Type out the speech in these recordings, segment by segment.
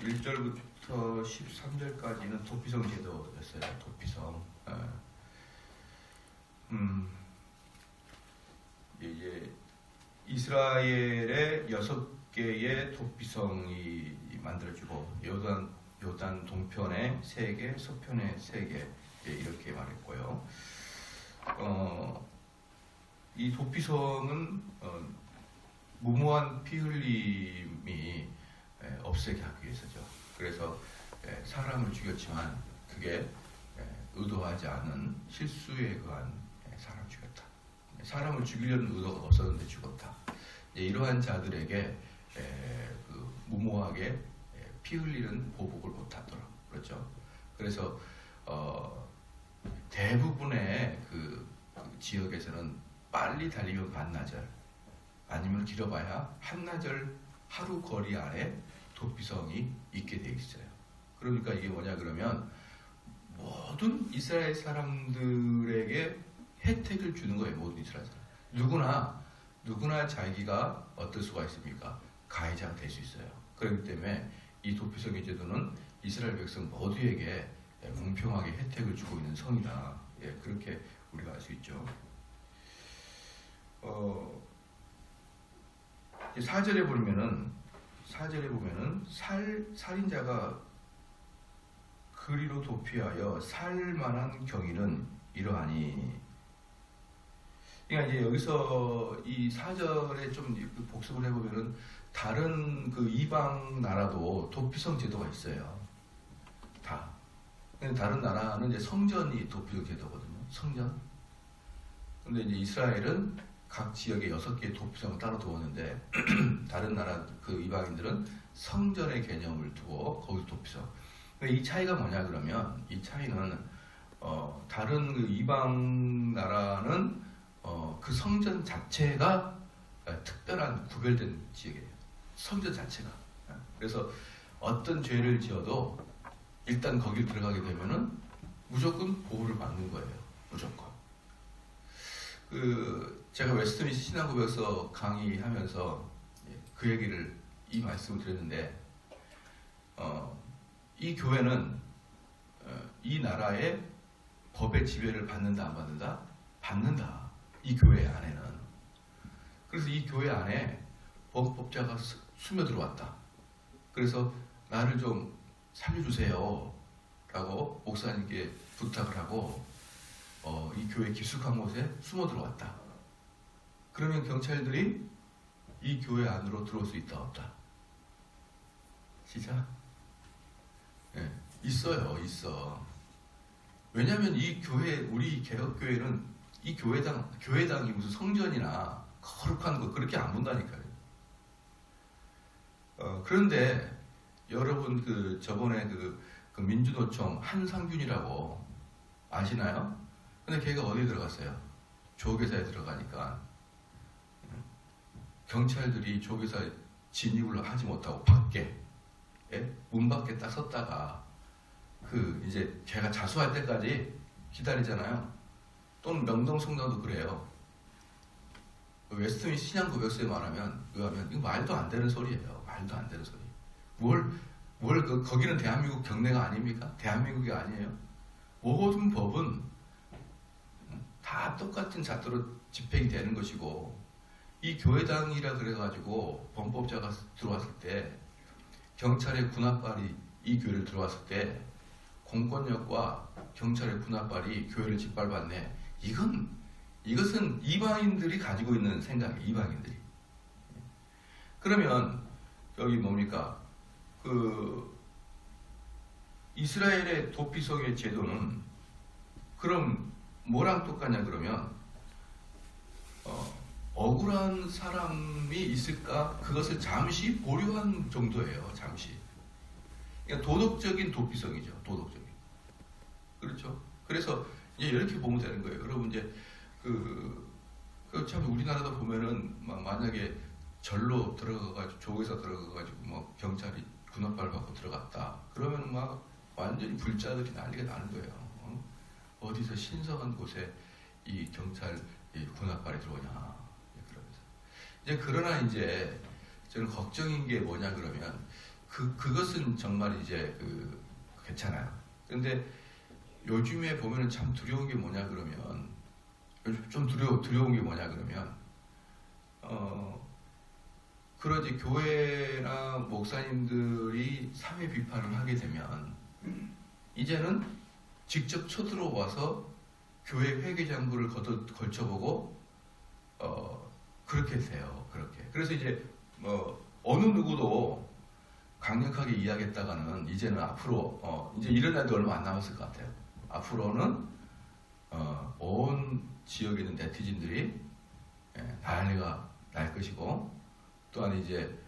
1절부터 13절까지는 도피성 제도였어요. 도피성. 이제 이스라엘의 6개의 도피성이 만들어지고 요단 동편에 3개, 서편에 3개 이렇게 말했고요. 이 도피성은 무모한 피 흘림이 없애게 하기 위해서죠. 그래서 사람을 죽였지만 그게 의도하지 않은 실수에 의한 사람을 죽였다. 사람을 죽이려는 의도가 없었는데 죽었다. 이러한 자들에게 무모하게 피 흘리는 보복을 못하도록 그렇죠. 그래서 대부분의 그 지역에서는 빨리 달리면 반나절 아니면 길어봐야 한나절 하루 거리 안에 도피성이 있게 돼 있어요. 그러니까 이게 뭐냐 그러면 모든 이스라엘 사람들에게 혜택을 주는 거예요. 모든 이스라엘 사람. 누구나 자기가 어떨 수가 있습니까? 가해자가 될 수 있어요. 그렇기 때문에 이 도피성의 제도는 이스라엘 백성 모두에게 공평하게 혜택을 주고 있는 성이다. 그렇게 우리가 알 수 있죠. 4절에 보면은 살인자가 그리로 도피하여 살만한 경위는 이러하니. 그러니까 이제 여기서 이 4절에 좀 복습을 해보면은 다른 그 이방 나라도 도피성 제도가 있어요. 다. 다른 나라는 이제 성전이 도피성 제도거든요. 성전. 근데 이제 이스라엘은 각 지역에 6개의 도피성을 따로 두었는데 다른 나라 그 이방인들은 성전의 개념을 두고 거기서 도피성. 이 차이가 뭐냐 그러면 이 차이는 다른 그 이방 나라는 그 성전 자체가 특별한 구별된 지역이에요. 성전 자체가. 그래서 어떤 죄를 지어도 일단 거길 들어가게 되면은 무조건 보호를 받는 거예요. 무조건. 제가 웨스트민스터 신앙고백서 강의하면서 그 얘기를 이 말씀을 드렸는데 이 교회는 이 나라의 법의 지배를 받는다 안 받는다? 받는다. 이 교회 안에는. 그래서 이 교회 안에 범법자가 스며들어왔다. 그래서 나를 좀 살려주세요 라고 목사님께 부탁을 하고 이 교회 깊숙한 곳에 숨어 들어왔다. 그러면 경찰들이 이 교회 안으로 들어올 수 있다 없다? 진짜? 네, 있어. 왜냐하면 이 교회, 우리 개혁교회는 이 교회당이 무슨 성전이나 거룩한 거 그렇게 안 본다니까요. 그런데 여러분 저번에 그 민주노총 한상균이라고 아시나요? 근데 걔가 어디에 들어갔어요? 조계사에 들어가니까 경찰들이 조계사 진입을 하지 못하고 밖에 문 밖에 딱 섰다가 이제 걔가 자수할 때까지 기다리잖아요. 또는 명동성당도 그래요. 웨스트민스터 신앙고백서에 의하면 이거 말도 안 되는 소리예요. 말도 안 되는 소리. 거기는 대한민국 경례가 아닙니까? 대한민국이 아니에요. 모든 법은 다 똑같은 잣대로 집행이 되는 것이고 이 교회당이라 그래가지고 범법자가 들어왔을 때 경찰의 군합발이 이 교회를 들어왔을 때 공권력과 경찰의 군합발이 교회를 짓밟았네. 이것은 이방인들이 가지고 있는 생각이에요. 이방인들이. 그러면 여기 뭡니까? 이스라엘의 도피성의 제도는 그럼 뭐랑 똑같냐 그러면 억울한 사람이 있을까? 그것을 잠시 보류한 정도예요. 잠시. 그러니까 도덕적인 도피성이죠. 도덕적인. 그렇죠? 그래서 이제 이렇게 보면 되는 거예요. 여러분 이제 참 우리나라도 보면은 만약에 절로 들어가가지고 조에서 들어가가지고 뭐 경찰이 군합발 받고 들어갔다. 그러면 막 완전히 불자들이 난리가 나는 거예요. 어디서 신성한 곳에 이 경찰 군합발이 들어오냐. 그러면서 이제 그러나 이제 저는 걱정인 게 뭐냐 그러면 그것은 정말 이제 괜찮아요. 그런데 요즘에 보면은 참 두려운 게 뭐냐 그러면 요즘 좀 두려운 게 뭐냐 그러면 그러지 교회나 목사님들이 사회 비판을 하게 되면 이제는 직접 쳐들어와서 교회 회계장부를 걸쳐보고 그렇게 돼요. 그렇게. 그래서 이제 어느 누구도 강력하게 이야기했다가는 이제는 앞으로 이제 이런 날도 얼마 안 남았을 것 같아요. 앞으로는 온 지역에 있는 네티즌들이 난리가 날 것이고 또한 이제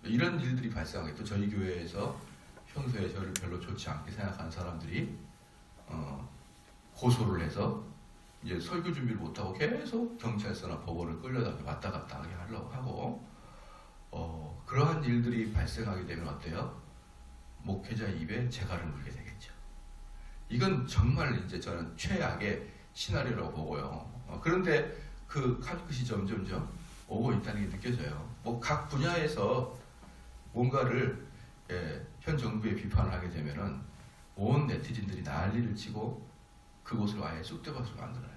이런 일들이 발생하게 또 저희 교회에서 평소에 저를 별로 좋지 않게 생각하는 사람들이 고소를 해서 이제 설교 준비를 못하고 계속 경찰서나 법원을 끌려다가 왔다 갔다 하게 하려고 하고 그러한 일들이 발생하게 되면 어때요? 목회자 입에 재갈을 물게 되겠죠. 이건 정말 이제 저는 최악의 시나리오라고 보고요. 그런데 그 칼끝이 점점점 오고 있다는 게 느껴져요. 뭐 각 분야에서 뭔가를 현 정부에 비판을 하게 되면은 온 네티즌들이 난리를 치고 그곳을 아예 쑥대밭으로 만들어요.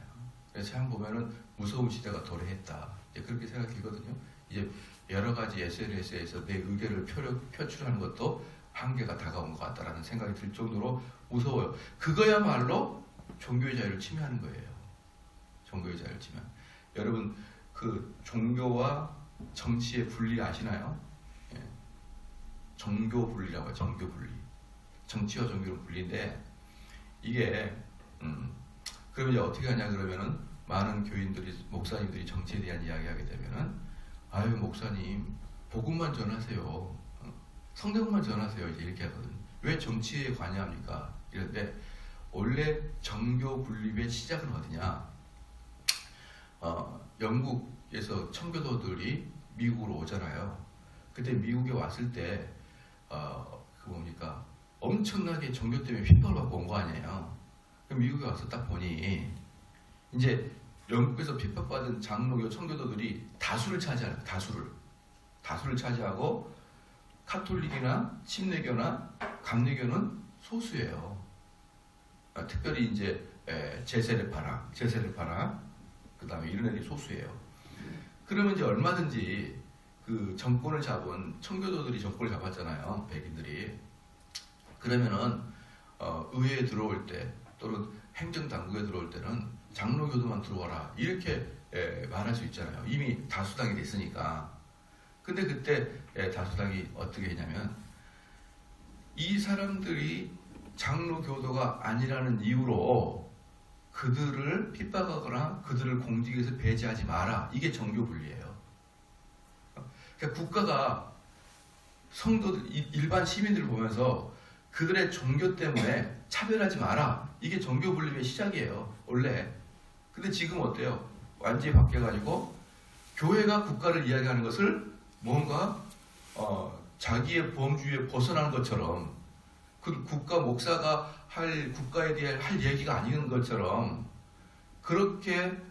그래서 참 보면은 무서운 시대가 도래했다. 그렇게 생각이거든요. 이제 여러 가지 SNS에서 내 의견을 표출하는 것도 한계가 다가온 것 같다라는 생각이 들 정도로 무서워요. 그거야말로 종교의 자유를 침해하는 거예요. 종교의 자유를 침해. 여러분 그 종교와 정치의 분리 아시나요? 종교 분리라고 해요. 종교 분리. 정치와 종교는 분리인데 이게 그러면 이제 어떻게 하냐 그러면은 많은 교인들이 목사님들이 정치에 대한 이야기하게 되면은 아유 목사님 복음만 전하세요. 성경만 전하세요. 이제 이렇게 하거든요. 왜 정치에 관여합니까? 이런데 원래 정교 분립의 시작은 어디냐? 영국에서 청교도들이 미국으로 오잖아요. 그때 미국에 왔을 때 그 뭡니까? 엄청나게 종교 때문에 핍박을 받고 온 거 아니에요. 미국에 와서 딱 보니 이제 영국에서 핍박받은 장로교 청교도들이 다수를 차지하는 다수를 차지하고 카톨릭이나 침례교나 감리교는 소수예요. 특별히 이제 제세례파랑 그 다음에 이런 애들이 소수예요. 그러면 이제 얼마든지 그 정권을 잡은 청교도들이 정권을 잡았잖아요. 백인들이. 그러면은 의회에 들어올 때 또는 행정당국에 들어올 때는 장로교도만 들어와라 이렇게 말할 수 있잖아요. 이미 다수당이 됐으니까. 근데 그때 다수당이 어떻게 했냐면 이 사람들이 장로교도가 아니라는 이유로 그들을 핍박하거나 그들을 공직에서 배제하지 마라. 이게 정교분리예요. 그러니까 국가가 성도들, 일반 시민들을 보면서 그들의 종교 때문에 차별하지 마라. 이게 정교분립의 시작이에요. 원래. 근데 지금 어때요? 완전히 바뀌어가지고 교회가 국가를 이야기하는 것을 뭔가 자기의 범주에 벗어나는 것처럼 그 국가 목사가 할 국가에 대해 할 얘기가 아닌 것처럼 그렇게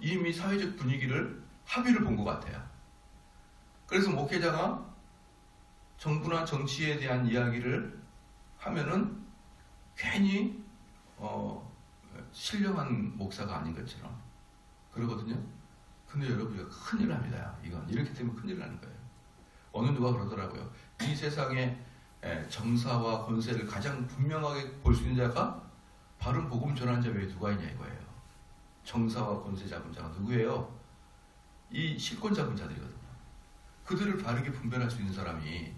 이미 사회적 분위기를 합의를 본 것 같아요. 그래서 목회자가 정부나 정치에 대한 이야기를 하면은 괜히 신령한 목사가 아닌 것처럼 그러거든요. 근데 여러분 이거 큰일 납니다. 이건 이렇게 되면 큰일 나는 거예요. 어느 누가 그러더라고요. 이 세상에 정사와 권세를 가장 분명하게 볼 수 있는 자가 바른 복음 전하는 자 외에 누가 있냐 이거예요. 정사와 권세 잡은 자가 누구예요? 이 실권 잡은 자들이거든요. 그들을 바르게 분별할 수 있는 사람이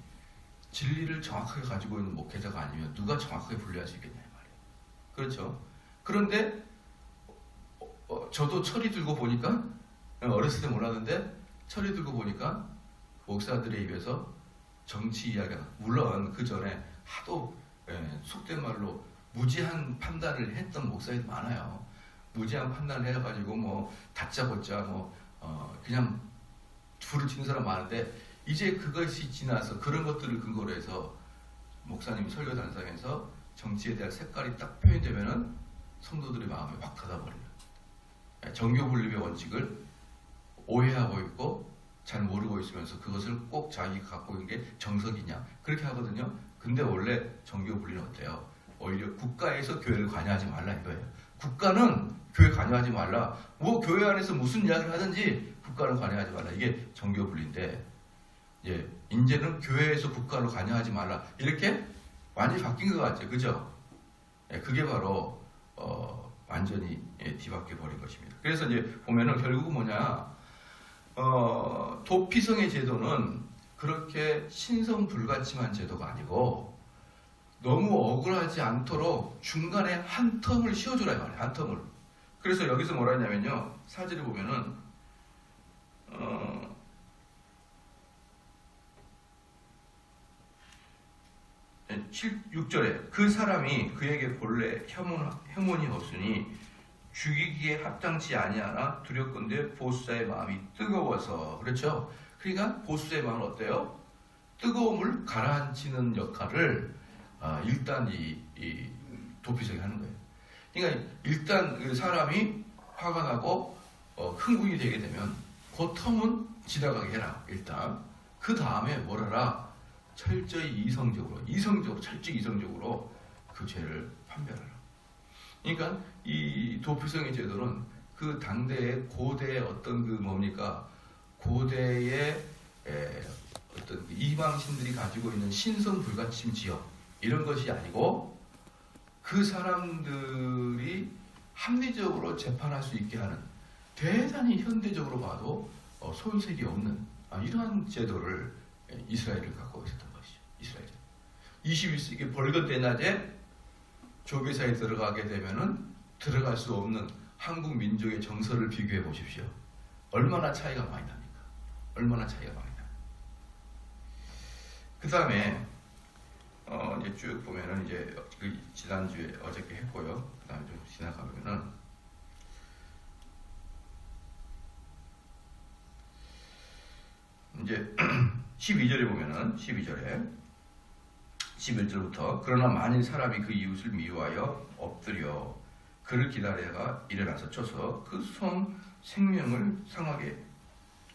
진리를 정확하게 가지고 있는 목회자가 아니면 누가 정확하게 분류할 수 있겠냐 말이에요. 그렇죠. 그런데 저도 철이 들고 보니까 어렸을 때 몰랐는데 철이 들고 보니까 목사들의 입에서 정치 이야기가 물론 그 전에 하도 속된 말로 무지한 판단을 했던 목사들이 많아요. 무지한 판단을 해가지고 뭐 다짜고짜 그냥 불을 지는 사람 많은데 이제 그것이 지나서 그런 것들을 근거로 해서 목사님 설교 단상에서 정치에 대한 색깔이 딱 표현되면은 성도들의 마음이 확 닫아버려요. 정교 분립의 원칙을 오해하고 있고 잘 모르고 있으면서 그것을 꼭 자기가 갖고 있는 게 정석이냐 그렇게 하거든요. 근데 원래 정교 분리는 어때요? 오히려 국가에서 교회를 관여하지 말라 이거예요. 국가는 교회 관여하지 말라. 뭐 교회 안에서 무슨 이야기를 하든지 국가는 관여하지 말라. 이게 정교 분리인데 이제는 교회에서 국가로 관여하지 말라. 이렇게 많이 바뀐 것 같죠. 그죠? 그게 바로 완전히 뒤바뀌어 버린 것입니다. 그래서 이제 보면은 결국은 뭐냐? 도피성의 제도는 그렇게 신성불가침한 제도가 아니고 너무 억울하지 않도록 중간에 한 텀을 씌워주라 이 말이에요. 한 텀을. 그래서 여기서 뭐라 했냐면요. 사절을 보면은 6절에 그 사람이 그에게 본래 혐오니 없으니 죽이기에 합당치 아니하나 두렵건대 보수자의 마음이 뜨거워서. 그렇죠? 그러니까 보수자의 마음은 어때요? 뜨거움을 가라앉히는 역할을 일단 이 도피성이 하는 거예요. 그러니까 일단 그 사람이 화가 나고 흥분이 되게 되면 그 텀은 지나가게 해라. 일단 그 다음에 뭘 하라? 철저히 철저히 이성적으로 그 죄를 판별하라. 그러니까 이 도피성의 제도는 그 당대의 고대의 어떤 그 뭡니까? 고대의 어떤 이방신들이 가지고 있는 신성불가침 지역 이런 것이 아니고 그 사람들이 합리적으로 재판할 수 있게 하는 대단히 현대적으로 봐도 소유색이 없는 이러한 제도를 이스라엘을 갖고 있었던 것이죠. 이스라엘. 21세기 벌겋 대낮에 조계사에 들어가게 되면은 들어갈 수 없는 한국 민족의 정서를 비교해 보십시오. 얼마나 차이가 많이 납니까? 얼마나 차이가 많이 납니까? 그 다음에 이제 쭉 보면은 이제 그 지난주에 어저께 했고요. 그 다음에 좀 지나가면은 이제 12절에 보면은 11절부터 그러나 만일 사람이 그 이웃을 미워하여 엎드려 그를 기다려가 일어나서 쳐서 그 손 생명을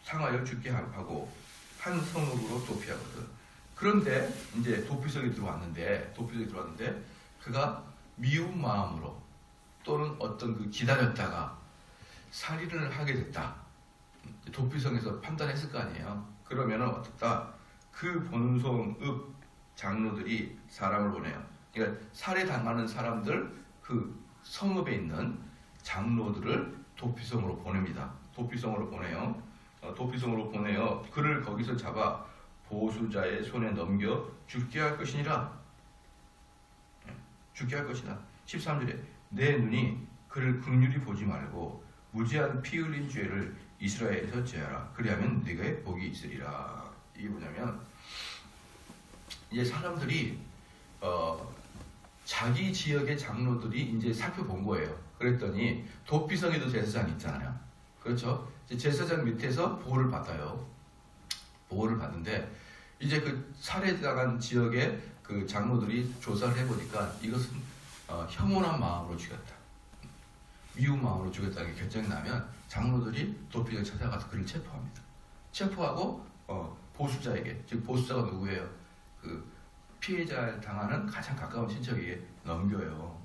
상하여 죽게 하고 한 성으로 도피하거든. 그런데 이제 도피성이 들어왔는데 그가 미운 마음으로 또는 어떤 그 기다렸다가 살인을 하게 됐다. 도피성에서 판단했을 거 아니에요. 그러면은 어떻다? 그 본성읍 장로들이 사람을 보내요. 그러니까 살해당하는 사람들 그 성읍에 있는 장로들을 도피성으로 보냅니다. 도피성으로 보내요. 그를 거기서 잡아 보수자의 손에 넘겨 죽게 할 것이니라. 죽게 할 것이다. 13절에 내 눈이 그를 긍휼히 보지 말고 무지한 피 흘린 죄를 이스라엘에서 제하라. 그리하면 네게 복이 있으리라. 이게 뭐냐면 이제 사람들이 자기 지역의 장로들이 이제 살펴본 거예요. 그랬더니 도피성에도 제사장이 있잖아요. 그렇죠? 제사장 밑에서 보호를 받아요. 보호를 받는데 이제 그 살해당한 지역의 그 장로들이 조사를 해보니까 이것은 혐오한 마음으로 죽였다. 미운 마음으로 죽였다는 게 결정이 나면 장로들이 도피를 찾아가서 그를 체포합니다. 체포하고 보수자에게, 즉 보수자가 누구예요? 그 피해자를 당하는 가장 가까운 친척에게 넘겨요.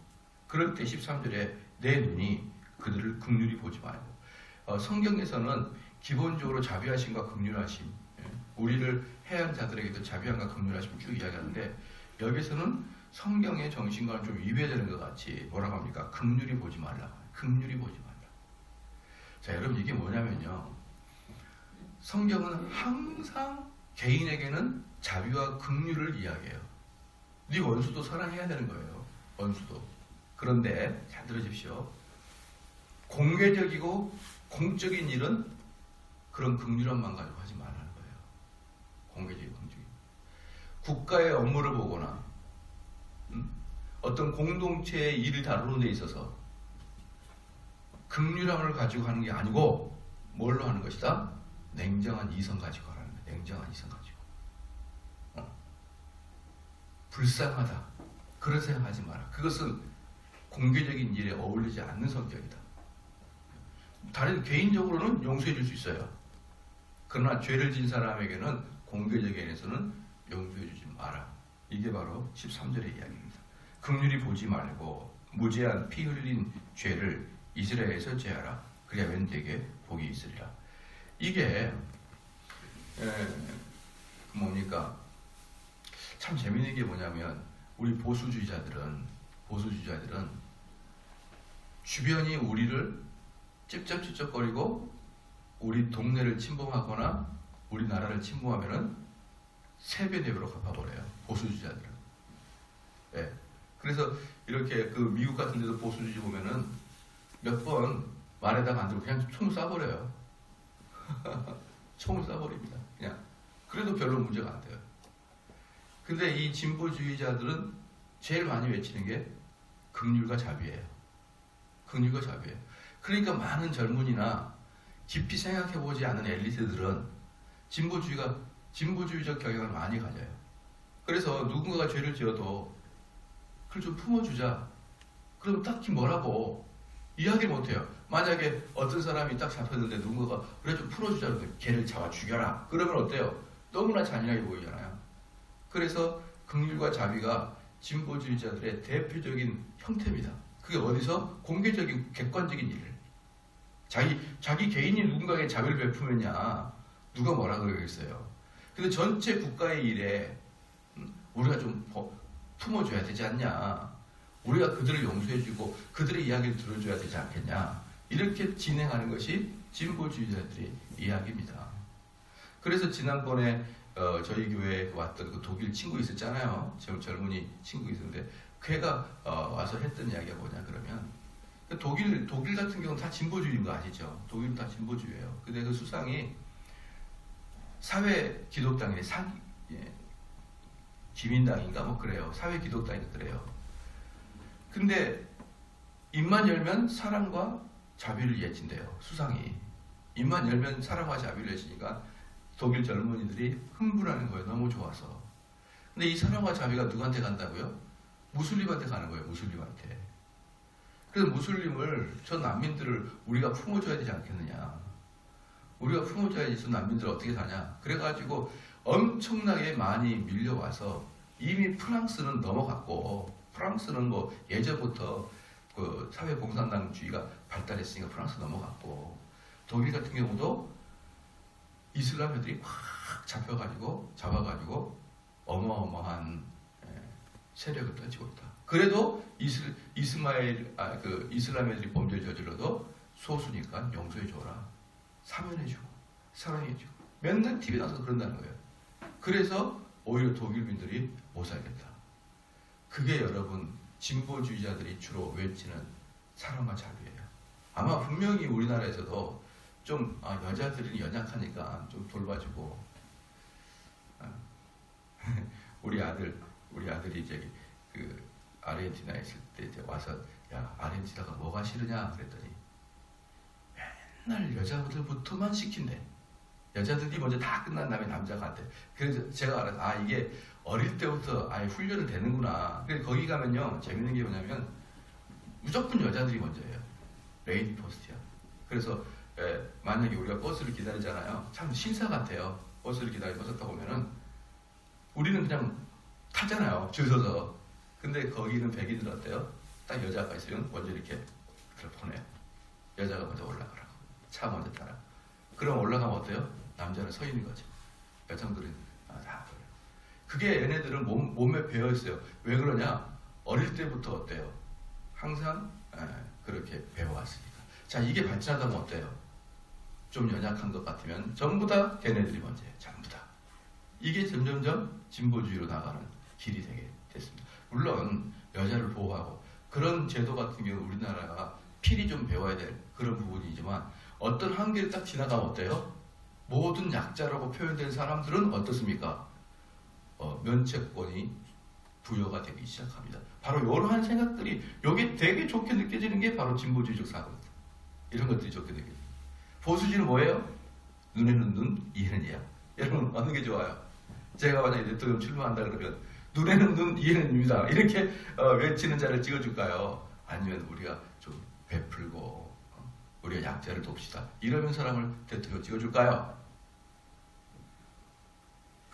그럴 때 13절에 내 눈이 그들을 긍휼히 보지 말고. 성경에서는 기본적으로 자비하심과 긍휼하심, 우리를 해한 자들에게도 자비함과 긍휼하심 쭉 이야기하는데 여기서는 성경의 정신과는 좀 위배되는 것 같이 뭐라고 합니까? 긍휼히 보지 말라. 긍휼히 보지 말라. 자, 여러분 이게 뭐냐면요. 성경은 항상 개인에게는 자비와 긍휼을 이야기해요. 네 원수도 사랑해야 되는 거예요. 원수도. 그런데 잘 들으십시오. 공개적이고 공적인 일은 그런 긍휼함만 가지고 하지 말라는 거예요. 공개적이고 공적인. 국가의 업무를 보거나 어떤 공동체의 일을 다루는 데 있어서 긍휼함을 가지고 하는 게 아니고 뭘로 하는 것이다? 냉정한 이성 가지고 하라는 거예요. 냉정한 이성 가지고. 불쌍하다. 그런 생각하지 마라. 그것은 공개적인 일에 어울리지 않는 성격이다. 다른 개인적으로는 용서해 줄 수 있어요. 그러나 죄를 진 사람에게는 공개적인 의에서는 용서해 주지 마라. 이게 바로 13절의 이야기입니다. 긍휼히 보지 말고 무죄한 피 흘린 죄를 이스라엘에서 제하라. 그래야 웬되게 복이 있으리라. 이게 뭡니까? 참 재미있는 게 뭐냐면 우리 보수주의자들은 주변이 우리를 찝쩍찝쩍거리고 우리 동네를 침범하거나 우리나라를 침범하면은 3배, 4배로 갚아버려요. 보수주의자들은. 예. 그래서 이렇게 그 미국 같은 데도 보수주의 보면은 몇 번 말에다가 안 들고 그냥 총을 쏴버려요. 총을 쏴버립니다. 그냥. 그래도 별로 문제가 안 돼요. 근데 이 진보주의자들은 제일 많이 외치는 게 긍휼과 자비예요. 긍휼과 자비예요. 그러니까 많은 젊은이나 깊이 생각해보지 않은 엘리트들은 진보주의적 경향을 많이 가져요. 그래서 누군가가 죄를 지어도 그걸 좀 품어주자. 그럼 딱히 뭐라고 이야기 못해요. 만약에 어떤 사람이 딱 잡혔는데 누군가가 그래 좀 풀어주자. 걔를 잡아 죽여라. 그러면 어때요? 너무나 잔인하게 보이잖아요. 그래서 긍휼과 자비가 진보주의자들의 대표적인 형태입니다. 그게 어디서? 공개적인 객관적인 일을. 자기 개인이 누군가에게 자비를 베푸느냐 누가 뭐라 그러겠어요. 근데 전체 국가의 일에 우리가 좀 품어줘야 되지 않냐. 우리가 그들을 용서해주고 그들의 이야기를 들어줘야 되지 않겠냐. 이렇게 진행하는 것이 진보주의자들의 이야기입니다. 그래서 지난번에 저희 교회에 왔던 그 독일 친구 있었잖아요. 젊은이 친구 있었는데 걔가 와서 했던 이야기가 뭐냐 그러면 독일 같은 경우는 다 진보주의인 거 아시죠? 독일은 다 진보주의예요. 근데 그 수상이 사회 기독당이네. 기민당인가 뭐 그래요. 사회 기독당인가 그래요. 근데 입만 열면 사랑과 자비를 예친대요. 수상이. 입만 열면 사랑과 자비를 예치니까 독일 젊은이들이 흥분하는 거예요. 너무 좋아서. 근데 이 사랑과 자비가 누구한테 간다고요? 무슬림한테 가는 거예요. 무슬림한테. 그래서 무슬림을, 저 난민들을 우리가 품어줘야 되지 않겠느냐. 우리가 품어줘야지 저 난민들 어떻게 사냐. 그래가지고 엄청나게 많이 밀려와서 이미 프랑스는 넘어갔고, 프랑스는 뭐 예전부터 그 사회공산당주의가 발달했으니까 프랑스 넘어갔고, 독일 같은 경우도 이슬람 애들이 확 잡아가지고 어마어마한 세력을 펼치고 있다. 그래도 이슬람 애들이 범죄를 저질러도 소수니까 용서해줘라. 사면해주고 사랑해주고 맨날 TV에 나서 그런다는 거예요. 그래서 오히려 독일민들이 못 살겠다. 그게 여러분 진보주의자들이 주로 외치는 사랑과 자비예요. 아마 분명히 우리나라에서도 좀 여자들이 연약하니까 좀 돌봐주고 우리 아들이 이제 그 아르헨티나에 있을 때 이제 와서 야 아르헨티나가 뭐가 싫으냐 그랬더니 맨날 여자들부터만 시킨대. 여자들이 먼저 다 끝난 다음에 남자가 한대. 그래서 제가 알아서 이게 어릴 때부터 아예 훈련을 되는구나. 그래서 거기 가면요 재밌는 게 뭐냐면 무조건 여자들이 먼저예요. 레이디 포스트야. 그래서 만약에 우리가 버스를 기다리잖아요. 참 신사 같아요. 버스를 기다리고 버스 타고 오면은 우리는 그냥 타잖아요. 줄 서서. 근데 거기는 백인들 어때요? 딱 여자가 있으면 먼저 이렇게 보내요. 여자가 먼저 올라가라고. 차 먼저 타라. 그럼 올라가면 어때요? 남자는 서 있는 거죠. 여성들은 다 그래요. 그게 얘네들은 몸에 배어 있어요. 왜 그러냐? 어릴 때부터 어때요? 항상 그렇게 배워왔으니까. 자, 이게 발전하다 보면 어때요? 좀 연약한 것 같으면 전부 다 걔네들이 먼저예요. 전부 다. 이게 점점점 진보주의로 나가는 길이 되게 됐습니다. 물론 여자를 보호하고 그런 제도 같은 경우 우리나라가 필히 좀 배워야 될 그런 부분이지만 어떤 한계를 딱 지나가면 어때요? 모든 약자라고 표현된 사람들은 어떻습니까? 면책권이 부여가 되기 시작합니다. 바로 이러한 생각들이 여기 되게 좋게 느껴지는 게 바로 진보주의적 사고입니다. 이런 것들이 좋게 느껴집니다. 보수주의는 뭐예요? 눈에는 눈, 이에는 이야. 여러분 어느 게 좋아요? 제가 만약에 대통령 출마한다 그러면 눈에는 눈, 이에는 입니다. 이렇게 외치는 자를 찍어줄까요? 아니면 우리가 좀 베풀고 우리가 약자를 돕시다. 이러면 사람을 대통령 찍어줄까요?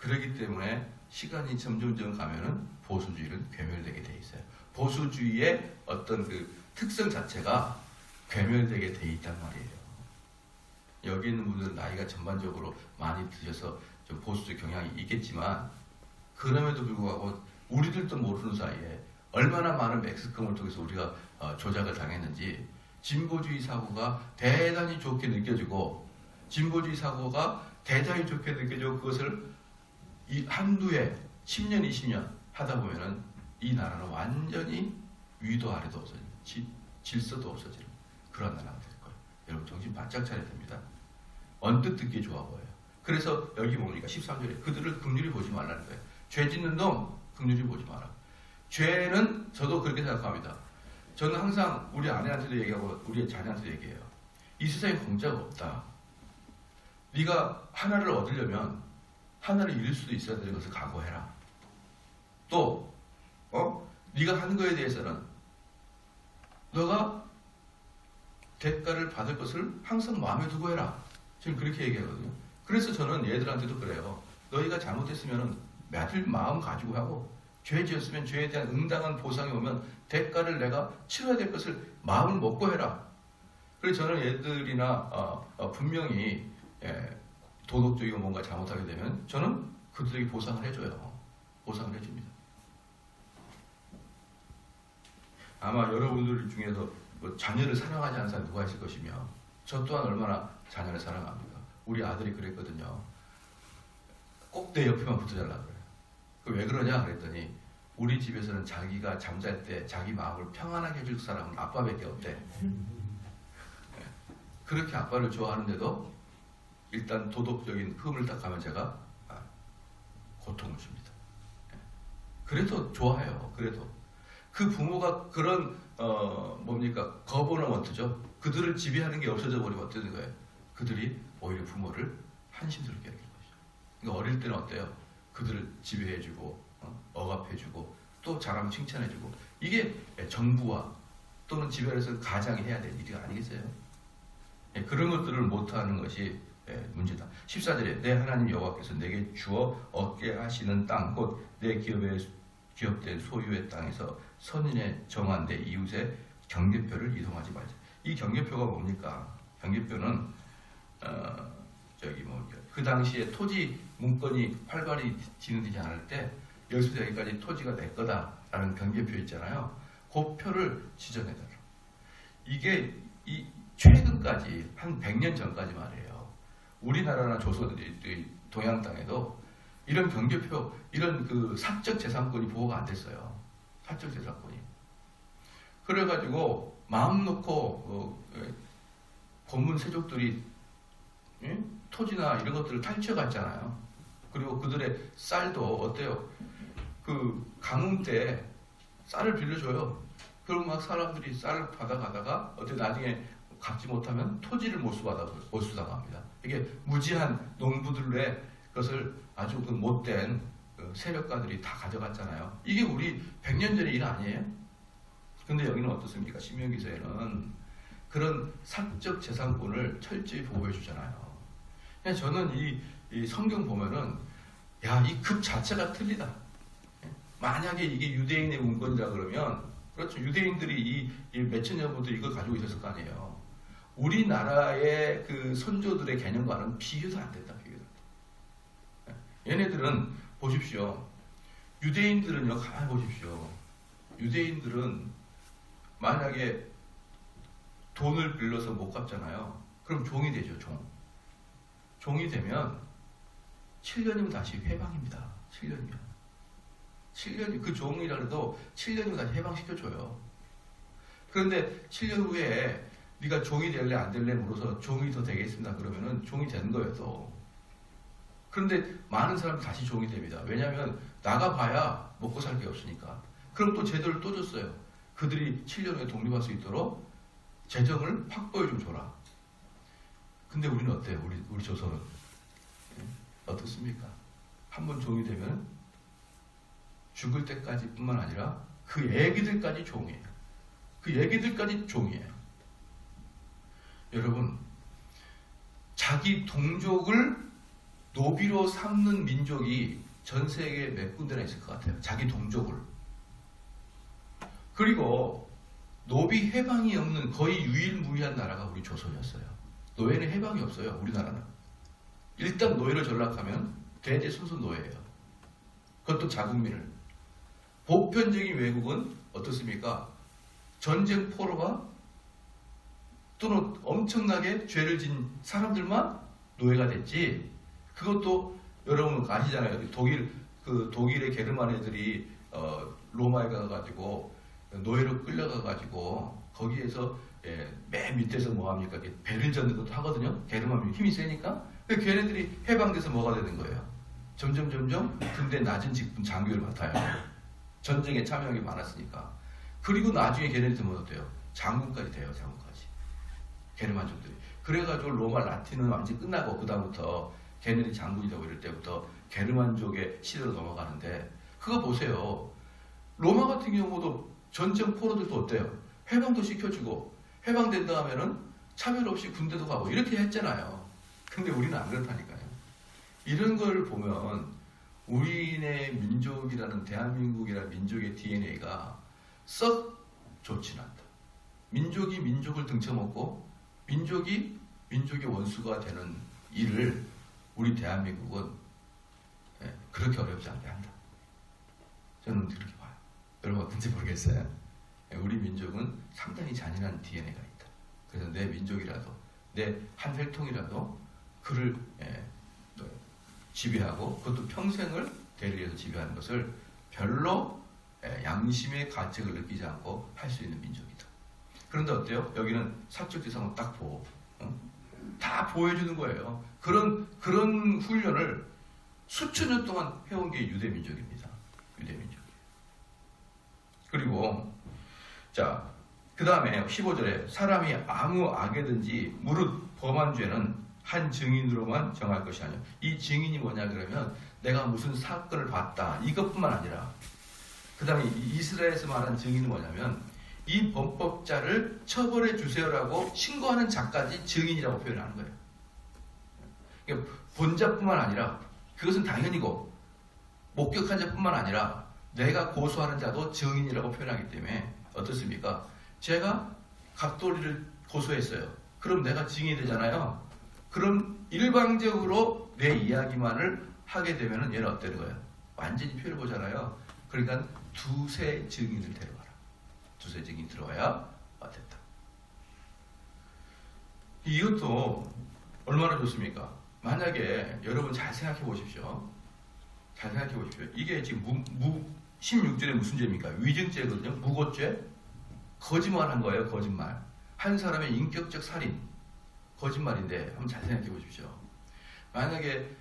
그렇기 때문에 시간이 점점 가면은 보수주의는 괴멸되게 돼 있어요. 보수주의의 어떤 그 특성 자체가 괴멸되게 돼 있단 말이에요. 여기 있는 분들은 나이가 전반적으로 많이 드셔서 좀 보수적 경향이 있겠지만, 그럼에도 불구하고 우리들도 모르는 사이에 얼마나 많은 매스컴을 통해서 우리가 조작을 당했는지, 진보주의 사고가 대단히 좋게 느껴지고, 진보주의 사고가 대단히 좋게 느껴지고, 그것을 이 한두 해, 10년, 20년 하다 보면은 이 나라는 완전히 위도 아래도 없어지는, 질서도 없어지는 그런 나라가 될 거예요. 여러분 정신 바짝 차려야 됩니다. 언뜻 듣기 좋아 보여요. 그래서 여기 뭡니까? 13절에 그들을 긍휼히 보지 말라는 거예요. 죄 짓는 놈 긍휼히 보지 마라. 죄는 저도 그렇게 생각합니다. 저는 항상 우리 아내한테도 얘기하고 우리 자녀한테도 얘기해요. 이 세상에 공짜가 없다. 네가 하나를 얻으려면 하나를 잃을 수도 있어야 되는 것을 각오해라. 또 네가 한 거에 대해서는 너가 대가를 받을 것을 항상 마음에 두고 해라. 지금 그렇게 얘기하거든요. 그래서 저는 얘들한테도 그래요. 너희가 잘못했으면 맡을 마음 가지고 하고, 죄 지었으면 죄에 대한 응당한 보상이 오면 대가를 내가 치러야 될 것을 마음을 먹고 해라. 그래서 저는 얘들이나 분명히 도덕적이고 뭔가 잘못하게 되면 저는 그들에게 보상을 해줘요. 보상을 해줍니다. 아마 여러분들 중에서 뭐 자녀를 사랑하지 않는 사람 누가 있을 것이며, 저 또한 얼마나 자녀를 사랑합니까? 우리 아들이 그랬거든요. 꼭 내 옆에만 붙어달라 그래요. 왜 그러냐 그랬더니, 우리 집에서는 자기가 잠잘 때 자기 마음을 평안하게 해줄 사람은 아빠밖에 없대. 그렇게 아빠를 좋아하는데도 일단 도덕적인 흠을 딱 가면 제가 고통을 줍니다. 그래도 좋아해요. 그래도 그 부모가 그런 거버너먼트죠. 그들을 지배하는 게 없어져 버리면 어떻게 되는 거예요? 그들이 오히려 부모를 한심스럽게 하는 것이죠. 그러니까 어릴 때는 어때요? 그들을 지배해주고 억압해주고 또 잘하면 칭찬해주고, 이게 정부와 또는 집안에서 가장이 해야 될 일이 아니겠어요? 그런 것들을 못하는 것이 문제다. 14절에 내 하나님 여호와께서 내게 주어 얻게 하시는 땅 곧 내 기업된 소유의 땅에서 선인의 정한 내 이웃의 경계표를 이동하지 말자. 이 경계표가 뭡니까? 경계표는 그 당시에 토지 문건이 활발히 진행되지 않을 때 여기서 여기까지 토지가 내 거다라는 경계표 있잖아요. 그 표를 지정해달라. 이게 최근까지 한 100년 전까지 말이에요. 우리나라나 조선 동양 땅에도 이런 경계표, 이런 그 사적 재산권이 보호가 안 됐어요. 사적 재산권이. 그래가지고 마음 놓고 권문 세족들이 토지나 이런 것들을 탈취해갔잖아요. 그리고 그들의 쌀도 어때요? 그 가뭄 때 쌀을 빌려줘요. 그리고 막 사람들이 쌀을 받아가다가 어때 나중에 갚지 못하면 토지를 못 수다가 합니다. 이게 무지한 농부들의 것을 아주 그 못된 세력가들이 다 가져갔잖아요. 이게 우리 100년 전의 일 아니에요? 근데 여기는 어떻습니까? 신명기서에는 그런 사적 재산권을 철저히 보호해 주잖아요. 그냥 저는 이 성경 보면은 이 급 자체가 틀리다. 만약에 이게 유대인의 문건이라 그러면, 그렇죠. 유대인들이 이 몇천 년부터 이걸 가지고 있었을 거 아니에요. 우리나라의 그 선조들의 개념과는 비교도 안 된다. 얘네들은 보십시오. 유대인들은요, 가만히 보십시오. 유대인들은 만약에 돈을 빌려서 못 갚잖아요. 그럼 종이 되죠, 종. 종이 되면 7년이면 다시 해방입니다. 7년이면. 7년이, 그 종이라 해도 7년이면 다시 해방시켜줘요. 그런데 7년 후에 네가 종이 될래 안 될래 물어서 종이 더 되겠습니다. 그러면은 종이 되는 거예요, 또. 그런데 많은 사람들이 다시 종이 됩니다. 왜냐하면 나가봐야 먹고 살 게 없으니까. 그럼 또 제도를 또 줬어요. 그들이 7년 후에 독립할 수 있도록 재정을 확보해 좀 줘라. 근데 우리는 어때요? 우리 조선은 어떻습니까? 한번 종이 되면 죽을 때까지 뿐만 아니라 그 애기들까지 종이에요. 그 애기들까지 종이에요. 여러분, 자기 동족을 노비로 삼는 민족이 전 세계에 몇 군데나 있을 것 같아요. 자기 동족을. 그리고 노비 해방이 없는 거의 유일무이한 나라가 우리 조선이었어요. 노예는 해방이 없어요. 우리나라는. 일단 노예를 전락하면 대대손손 노예예요. 그것도 자국민을. 보편적인 외국은 어떻습니까? 전쟁 포로가 또는 엄청나게 죄를 진 사람들만 노예가 됐지. 그것도 여러분 아시잖아요. 독일의 게르만 애들이 로마에 가가지고 노예로 끌려가가지고 거기에서 맨 밑에서 뭐 합니까? 배를 젓는 것도 하거든요. 게르만 힘이 세니까. 걔네들이 해방돼서 뭐가 되는 거예요? 점점 군대 낮은 직분 장교를 맡아요. 전쟁에 참여하기 많았으니까. 그리고 나중에 걔네들이 뭐 어때요? 장군까지 돼요. 장군까지. 게르만족들이. 그래가지고 로마 라틴은 완전히 끝나고 그 다음부터 걔네들이 장군이 되고 이럴 때부터 게르만족의 시대로 넘어가는데 그거 보세요. 로마 같은 경우도 전쟁 포로들도 어때요? 해방도 시켜주고 해방된다 하면은 차별 없이 군대도 가고 이렇게 했잖아요. 근데 우리는 안 그렇다니까요. 이런 걸 보면 우리네 민족이라는 대한민국이라는 민족의 DNA가 썩 좋진 않다. 민족이 민족을 등쳐먹고 민족이 민족의 원수가 되는 일을 우리 대한민국은 그렇게 어렵지 않게 한다. 저는 그렇게 봐요. 여러분 어떤지 모르겠어요. 우리 민족은 상당히 잔인한 DNA가 있다. 그래서 내 민족이라도 내 한 혈통이라도 그를 지배하고 그것도 평생을 대를 위해서 지배하는 것을 별로 양심의 가책을 느끼지 않고 할 수 있는 민족이다. 그런데 어때요? 여기는 사적 지상을 딱 보호, 다 보호해주는 거예요. 그런 훈련을 수천 년 동안 해온 게 유대민족입니다. 유대민족. 그리고 자, 그 다음에 15절에 사람이 아무 악에든지 무릇 범한 죄는 한 증인으로만 정할 것이 아니요. 이 증인이 뭐냐 그러면 내가 무슨 사건을 봤다 이것뿐만 아니라 그 다음에 이스라엘에서 말하는 증인은 뭐냐면 이 범법자를 처벌해 주세요라고 신고하는 자까지 증인이라고 표현하는 거예요. 그러니까 본자뿐만 아니라 그것은 당연히고 목격한 자뿐만 아니라 내가 고소하는 자도 증인이라고 표현하기 때문에 어떻습니까? 제가 갑돌이를 고소했어요. 그럼 내가 증인이 되잖아요. 그럼 일방적으로 내 이야기만을 하게 되면 얘는 어때는 거예요? 완전히 표를 보잖아요. 그러니까 두세 증인을 데려와라. 두세 증인이 들어와야 됐다. 이것도 얼마나 좋습니까? 만약에 여러분 잘 생각해 보십시오. 잘 생각해 보십시오. 이게 지금 16절에 무슨 죄입니까? 위증죄거든요. 무고죄. 거짓말한 거예요. 거짓말. 한 사람의 인격적 살인. 거짓말인데 한번 잘 생각해 보십시오. 만약에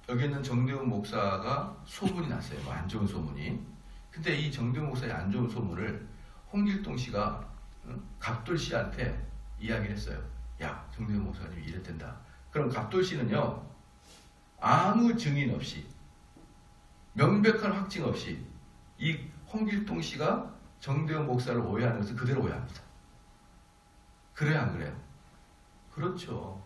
여기 있는 정대훈 목사가 소문이 났어요. 뭐 안 좋은 소문이. 근데 이 정대훈 목사의 안 좋은 소문을 홍길동 씨가 갑돌 씨한테 이야기를 했어요. 야, 정대훈 목사님이 이랬단다. 그럼 갑돌 씨는요, 아무 증인 없이 명백한 확증 없이 이 홍길동 씨가 정대훈 목사를 오해하는 것을 그대로 오해합니다. 그래요, 안 그래요? 그렇죠.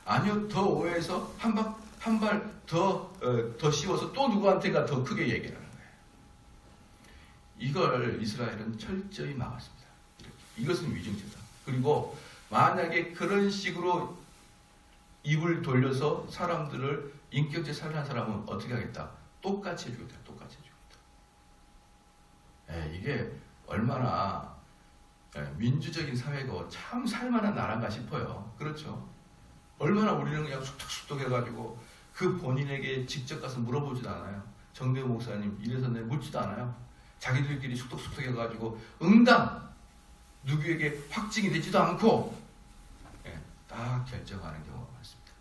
아니요, 더 오해해서 한 발 더 씌워서 또 누구한테가 더 크게 얘기를 하는 거예요. 이걸 이스라엘은 철저히 막았습니다. 이것은 위증죄다. 그리고 만약에 그런 식으로 입을 돌려서 사람들을 인격죄 살인한 사람은 어떻게 하겠다? 똑같이 해주겠다. 똑같이 해주겠다. 이게 얼마나 민주적인 사회고 참 살만한 나라인가 싶어요. 그렇죠? 얼마나 우리는 그냥 숙덕숙덕 해가지고 그 본인에게 직접 가서 물어보지도 않아요. 정대훈 목사님 이래서 내 묻지도 않아요. 자기들끼리 숙덕숙덕 해가지고 응당 누구에게 확증이 되지도 않고 딱 결정하는 경우가 많습니다.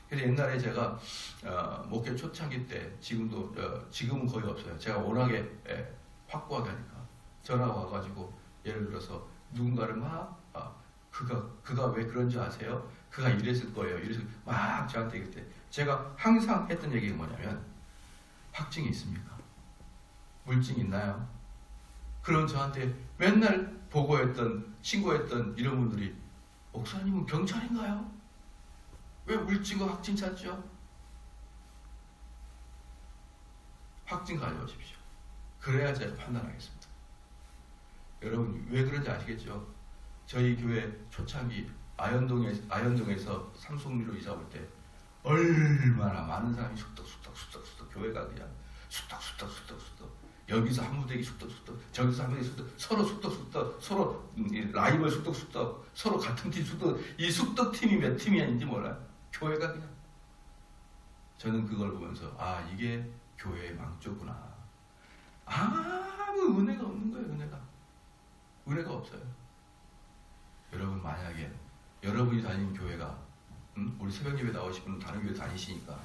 그래서 옛날에 제가 목회 초창기 때 지금은 거의 없어요. 제가 워낙에 확고하게 하니까 전화가 와가지고 예를 들어서 누군가를 막 그가 왜 그런 줄 아세요? 그가 이랬을 거예요. 이래서 막 저한테 얘기할 때 제가 항상 했던 얘기가 뭐냐면 확증이 있습니까? 물증이 있나요? 그럼 저한테 맨날 보고했던 신고했던 이런 분들이 목사님은 경찰인가요? 왜 울진과 확진 찾죠? 확진 가져오십시오. 그래야 제가 판단하겠습니다. 여러분 왜 그런지 아시겠죠? 저희 교회 초창기 아현동에서 삼성리로 이사 올 때 얼마나 많은 사람이 숙덕 교회가 그냥 숙덕 여기서 한 무대기 숙덕 저기서 한 무대기 숙덕 서로 숙덕 서로 라이벌 숙덕 서로 같은 팀 숙덕 이 숙덕 팀이 몇 팀이 아닌지 몰라요. 교회가 그냥 저는 그걸 보면서 아 이게 교회의 망조구나. 아무 은혜가 없는 거예요. 은혜가 없어요. 여러분 만약에 여러분이 다니는 교회가 우리 새벽 예배 나오시면 다른 교회 다니시니까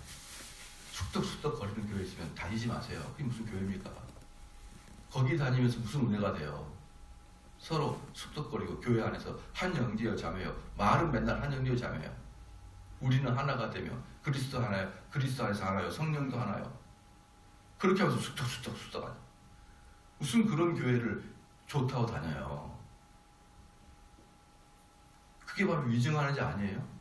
숙덕 거리는 교회 있으면 다니지 마세요. 그게 무슨 교회입니까? 거기 다니면서 무슨 은혜가 돼요? 서로 숙덕거리고 교회 안에서 한 형제여 자매여 말은 맨날 한 형제여 자매여 우리는 하나가 되며 그리스도 하나요. 그리스도 안에서 하나요. 성령도 하나요. 그렇게 하면서 숙덕하죠. 무슨 그런 교회를 좋다고 다녀요. 그게 바로 위증하는 자 아니에요?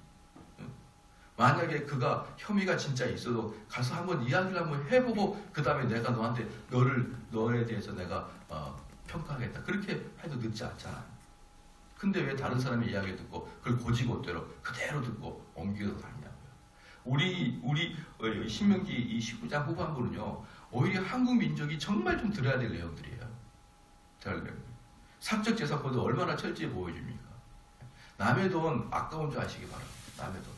만약에 그가 혐의가 진짜 있어도 가서 한번 이야기를 한번 해보고 그 다음에 내가 너에 대해서 내가 평가하겠다. 그렇게 해도 늦지 않잖아요. 근데 왜 다른 사람의 이야기 듣고 그걸 고지고대로 그대로 듣고 옮겨서 다니냐고요. 우리 신명기 이 19장 후반부는요. 오히려 한국 민족이 정말 좀 들어야 될 내용들이에요. 사적 재산권을 얼마나 철저히 보여줍니까? 남의 돈 아까운 줄 아시기 바랍니다. 남의 돈.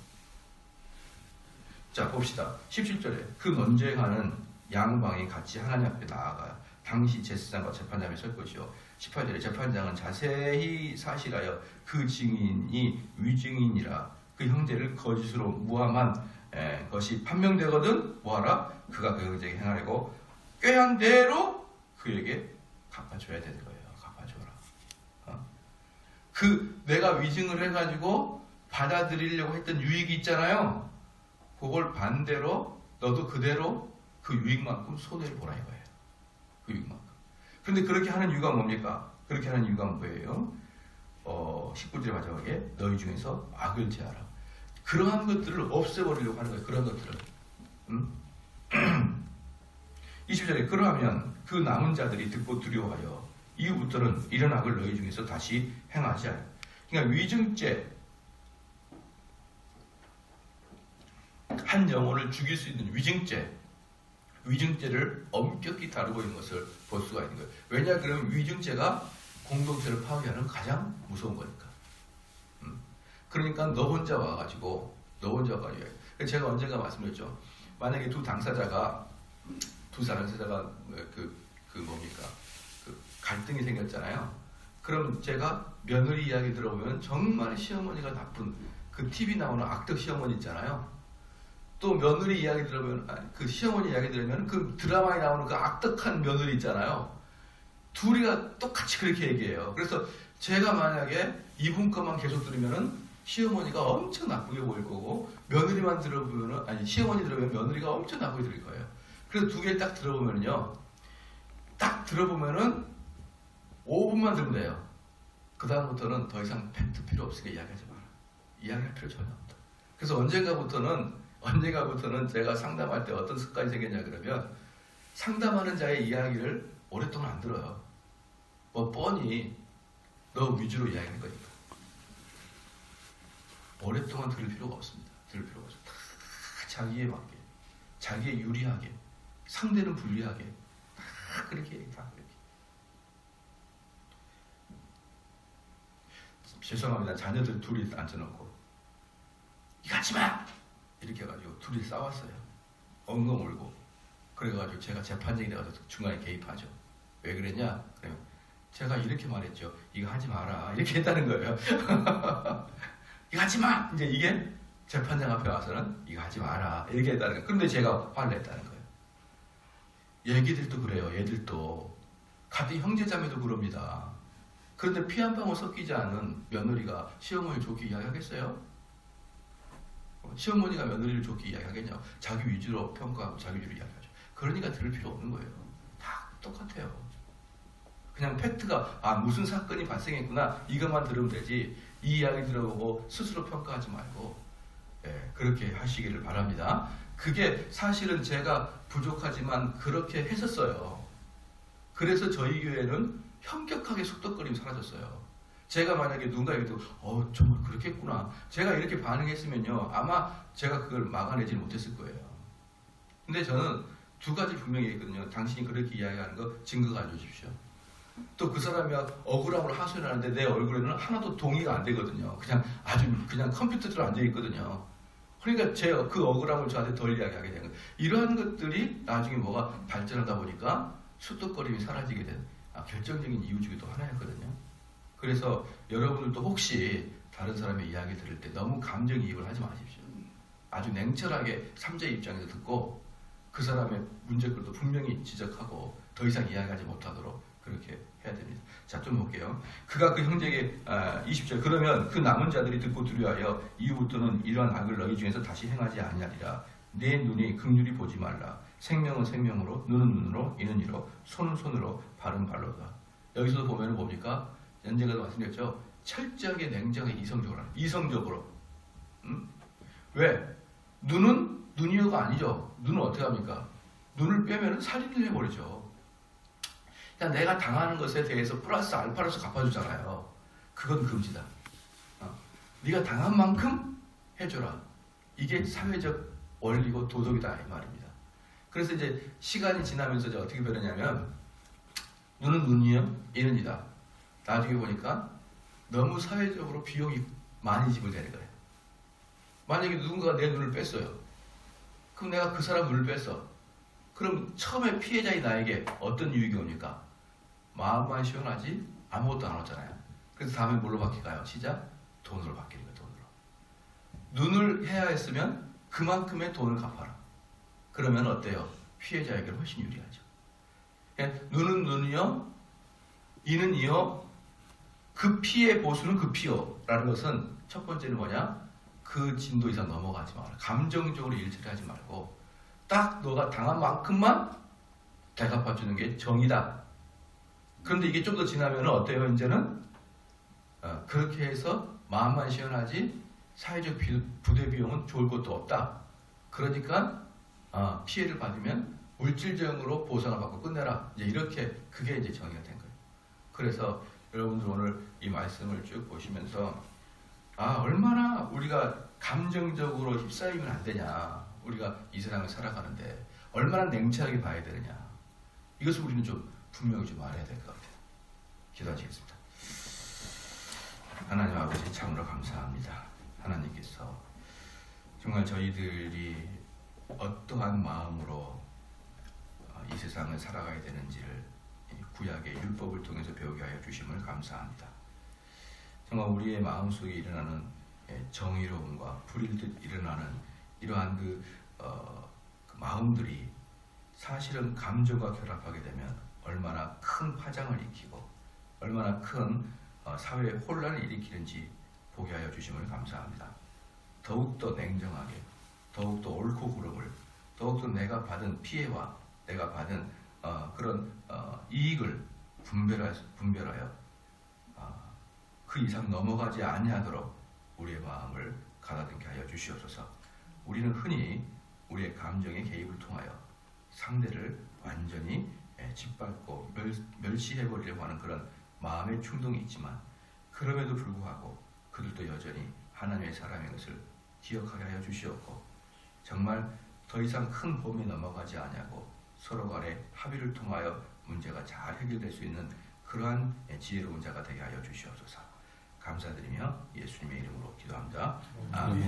자 봅시다. 17절에 그 논쟁하는 양방이 같이 하나님 앞에 나아가 당시 제사장과 재판장이 설 것이요. 18절에 재판장은 자세히 사실하여 그 증인이 위증인이라 그 형제를 거짓으로 무함한 것이 판명되거든 뭐하라? 그가 그 형제에게 행하려고 꾀한 대로 그에게 갚아줘야 되는 거예요. 갚아줘라. 그 내가 위증을 해가지고 받아들이려고 했던 유익이 있잖아요. 그걸 반대로 너도 그대로 그 유익만큼 손해를 보라 이거예요. 그 유익만큼. 그런데 그렇게 하는 이유가 뭡니까? 그렇게 하는 이유가 뭐예요? 19절의 마지막에 너희 중에서 악을 제하라. 그러한 것들을 없애버리려고 하는 거예요. 그런 것들을. 20절에 그러하면 그 남은 자들이 듣고 두려워하여 이후부터는 이런 악을 너희 중에서 다시 행하지 않아. 그러니까 위증죄, 한 영혼을 죽일 수 있는 위증죄를 엄격히 다루고 있는 것을 볼 수가 있는 거예요. 왜냐 그러면 위증죄가 공동체를 파괴하는 가장 무서운 거니까. 그러니까 너 혼자 와가지고 제가 언젠가 말씀드렸죠. 만약에 두 당사자가 갈등이 생겼잖아요. 그럼 제가 며느리 이야기 들어보면 정말 시어머니가 나쁜 그 TV 나오는 악덕 시어머니 있잖아요. 또 며느리 이야기 들으면 그 시어머니 이야기 들으면 그 드라마에 나오는 그 악덕한 며느리 있잖아요. 둘이가 똑같이 그렇게 얘기해요. 그래서 제가 만약에 이분 것만 계속 들으면은 시어머니가 엄청 나쁘게 보일 거고 며느리만 들어보면은 시어머니 들으면 며느리가 엄청 나쁘게 들릴 거예요. 그래서 두 개 딱 들어보면은요. 딱 들어보면은 5분만 들으면 돼요. 그 다음부터는 더 이상 팩트 필요 없으니까 이야기하지 마라. 이야기할 필요 전혀 없다. 그래서 언젠가부터는 제가 상담할 때 어떤 습관이 생겼냐 그러면 상담하는 자의 이야기를 오랫동안 안 들어요. 뭐 뻔히 너 위주로 이야기하는 거니까. 오랫동안 들을 필요가 없습니다. 다 자기에 맞게, 자기에 유리하게, 상대는 불리하게 다 그렇게. 죄송합니다. 자녀들 둘이 앉혀놓고 이거 하지마! 이렇게 해가지고 둘이 싸웠어요. 엉엉 울고. 그래가지고 제가 재판장이 돼가지고 중간에 개입하죠. 왜 그랬냐? 그러면 제가 이렇게 말했죠. 이거 하지 마라. 이렇게 했다는 거예요. 이거 하지 마! 이제 이게 재판장 앞에 와서는 이거 하지 마라. 이렇게 했다는 거예요. 그런데 제가 화를 냈다는 거예요. 얘기들도 그래요. 얘들도. 같은 형제자매도 그럽니다. 그런데 피 한 방울 섞이지 않은 며느리가 시어머니를 좋게 이야기하겠어요? 시어머니가 며느리를 좋게 이야기하겠냐? 자기 위주로 평가하고 자기 위주로 이야기하죠. 그러니까 들을 필요 없는 거예요. 다 똑같아요. 그냥 팩트가 무슨 사건이 발생했구나 이것만 들으면 되지 이 이야기 들어보고 스스로 평가하지 말고 그렇게 하시기를 바랍니다. 그게 사실은 제가 부족하지만 그렇게 했었어요. 그래서 저희 교회는 현격하게 속덕거림이 사라졌어요. 제가 만약에 누군가 얘기해도 정말 그렇게 했구나. 제가 이렇게 반응했으면요. 아마 제가 그걸 막아내지 못했을 거예요. 근데 저는 두 가지 분명히 했거든요. 당신이 그렇게 이야기하는 거 증거 가져주십시오. 또 그 사람이 억울함으로 하소연을 하는데 내 얼굴에는 하나도 동의가 안 되거든요. 그냥 컴퓨터대로 앉아있거든요. 그러니까 제가 그 억울함을 저한테 덜 이야기하게 되는 거예요. 이러한 것들이 나중에 뭐가 발전하다 보니까 수뚝거림이 사라지게 된 결정적인 이유 중에 또 하나였거든요. 그래서 여러분들도 혹시 다른 사람의 이야기 들을 때 너무 감정이입을 하지 마십시오. 아주 냉철하게 삼자의 입장에서 듣고 그 사람의 문제들도 분명히 지적하고 더 이상 이야기하지 못하도록 그렇게 해야 됩니다. 자, 좀 볼게요. 그가 그 형제에게 20절 그러면 그 남은 자들이 듣고 두려워하여 이후부터는 이러한 악을 너희 중에서 다시 행하지 아니하리라. 내 눈이 긍휼히 보지 말라. 생명은 생명으로 눈은 눈으로 이는 이로 손은 손으로 발은 발로다. 여기서도 보면 뭡니까? 연재가 말씀드렸죠. 철저하게 냉정하게 이성적으로 하는. 이성적으로. 왜? 눈은 눈이요가 아니죠. 눈은 어떻게 합니까? 눈을 빼면 살인을 해버리죠. 그냥 내가 당하는 것에 대해서 플러스 알파로서 갚아주잖아요. 그건 금지다. 네가 당한 만큼 해줘라. 이게 사회적 원리고 도덕이다 이 말입니다. 그래서 이제 시간이 지나면서 이제 어떻게 변하냐면 눈은 눈이요, 이는 이다. 나중에 보니까 너무 사회적으로 비용이 많이 지불되는 거예요. 만약에 누군가가 내 눈을 뺐어요. 그럼 내가 그 사람 눈을 뺐어. 그럼 처음에 피해자인 나에게 어떤 유익이 옵니까? 마음만 시원하지 아무것도 안 왔잖아요. 그래서 다음에 뭘로 바뀔까요? 시작? 돈으로 바뀌는 거예요. 돈으로. 눈을 해야 했으면 그만큼의 돈을 갚아라. 그러면 어때요? 피해자에게 훨씬 유리하죠. 눈은 눈이요, 이는 이요, 그 피해 보수는 그 피요 라는 것은 첫 번째는 뭐냐? 그 진도 이상 넘어가지 마라. 감정적으로 일처리 하지 말고 딱 너가 당한 만큼만 대갚아주는 게 정의다. 그런데 이게 좀 더 지나면 어때요? 이제는 그렇게 해서 마음만 시원하지 사회적 부대 비용은 좋을 것도 없다. 그러니까 피해를 받으면 물질적으로 보상을 받고 끝내라. 이제 이렇게 그게 이제 정의가 된 거예요. 그래서 여러분들 오늘 이 말씀을 쭉 보시면서 얼마나 우리가 감정적으로 휩싸이면 안 되냐. 우리가 이 세상을 살아가는데 얼마나 냉철하게 봐야 되느냐. 이것을 우리는 좀 분명히 좀 알아야 될 것 같아요. 기도하시겠습니다. 하나님 아버지 참으로 감사합니다. 하나님께서 정말 저희들이 어떠한 마음으로 이 세상을 살아가야 되는지를 구약의 율법을 통해서 배우게 하여 주심을 감사합니다. 정말 우리의 마음속에 일어나는 정의로움과 불일듯 일어나는 이러한 그 마음들이 사실은 감정과 결합하게 되면 얼마나 큰 파장을 일으키고 얼마나 큰 사회에 혼란을 일으키는지 보게 하여 주심을 감사합니다. 더욱더 냉정하게, 더욱더 옳고 그름을, 더욱더 내가 받은 피해와 내가 받은 그런 이익을 분별하여 그 이상 넘어가지 아니하도록 우리의 마음을 가다듬게 하여 주시옵소서. 우리는 흔히 우리의 감정의 개입을 통하여 상대를 완전히 짓밟고 멸시해버리려고 하는 그런 마음의 충동이 있지만 그럼에도 불구하고 그들도 여전히 하나님의 사람인 것을 기억하게 하여 주시옵고 정말 더 이상 큰 범위에 넘어가지 아니하고 서로 간의 합의를 통하여 문제가 잘 해결될 수 있는 그러한 지혜로운 자가 되게 하여 주시옵소서. 감사드리며 예수님의 이름으로 기도합니다. 아멘.